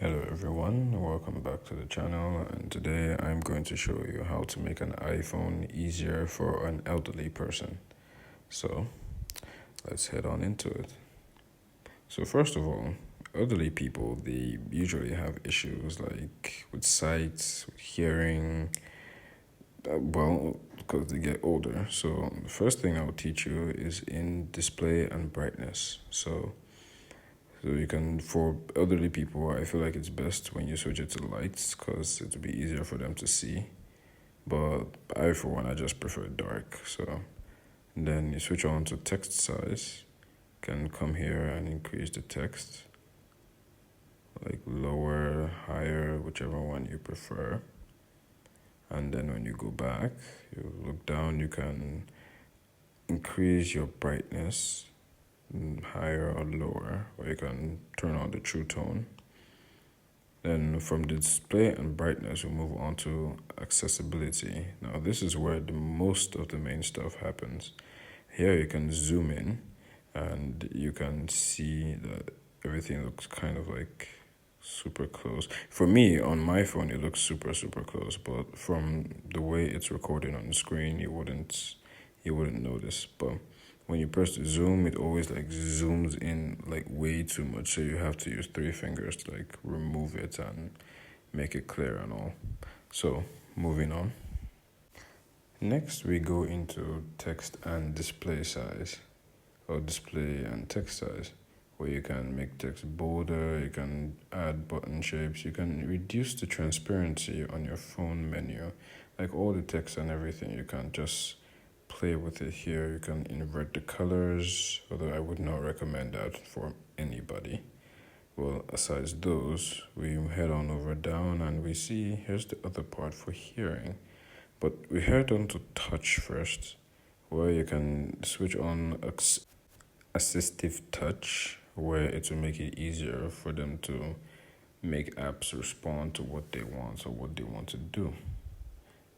Hello everyone, welcome back to the channel, and today I'm going to show you how to make an iPhone easier for an elderly person. So let's head on into it. So first of all, elderly people, they usually have issues like with sight, with hearing, because they get older. So the first thing I'll teach you is in display and brightness. So you can, for elderly people, I feel like it's best when you switch it to lights because it'll be easier for them to see. But I, for one, I just prefer dark. So then you switch on to text size. Can come here and increase the text, like lower, higher, whichever one you prefer. And then when you go back, you look down, you can increase your brightness higher or lower, or you can turn on the true tone. Then from display and brightness, we move on to accessibility. Now this is where the most of the main stuff happens. Here you can zoom in and you can see that everything looks kind of like super close. For me, on my phone, it looks super close, but from the way it's recorded on the screen, you wouldn't notice. But when you press the zoom, it always like zooms in like way too much, so you have to use 3 fingers to like remove it and make it clear and all. So moving on. Next we go into text and display size, or display and text size, where you can make text bolder, you can add button shapes, you can reduce the transparency on your phone menu, like all the text and everything. You can just play with it here. You can invert the colors, although I would not recommend that for anybody. Well, aside those, we head on over down and we see here's the other part for hearing. But we head on to touch first, where you can switch on assistive touch, where it will make it easier for them to make apps respond to what they want or what they want to do.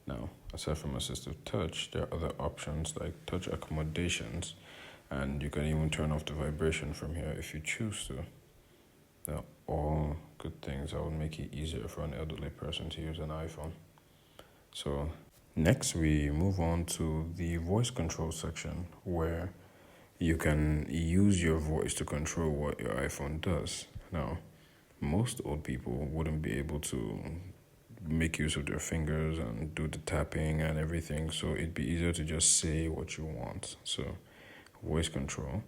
Now, aside from assistive touch, there are other options like touch accommodations, and you can even turn off the vibration from here if you choose to. They're all good things that would make it easier for an elderly person to use an iPhone. So next we move on to the voice control section, where you can use your voice to control what your iPhone does. Now, most old people wouldn't be able to make use of their fingers and do the tapping and everything, so it'd be easier to just say what you want. So voice control.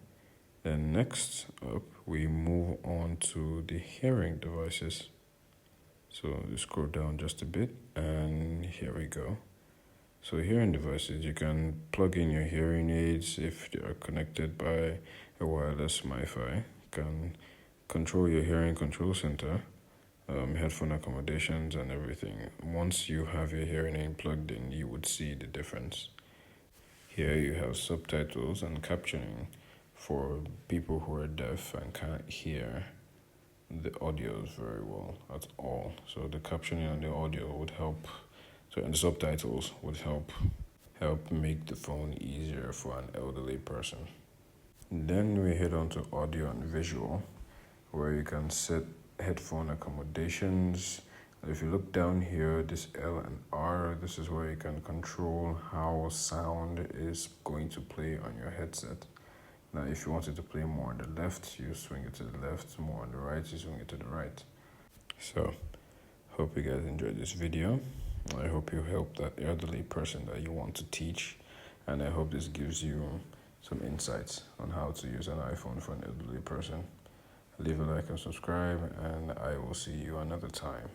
Then next up we move on to the hearing devices. So you scroll down just a bit and here we go. So hearing devices, you can plug in your hearing aids if they are connected by a wireless Wi-Fi. Can control your hearing control center, headphone accommodations and everything. Once you have your hearing aid plugged in, you would see the difference. Here you have subtitles and captioning for people who are deaf and can't hear the audios very well at all. So the captioning and the audio would help, and the subtitles would help make the phone easier for an elderly person. Then we head on to audio and visual, where you can set headphone accommodations. If you look down here, this L and R, this is where you can control how sound is going to play on your headset. Now, if you want it to play more on the left, you swing it to the left. More on the right, you swing it to the right. So, hope you guys enjoyed this video. I hope you help that elderly person that you want to teach. And I hope this gives you some insights on how to use an iPhone for an elderly person. Leave a like and subscribe, and I will see you another time.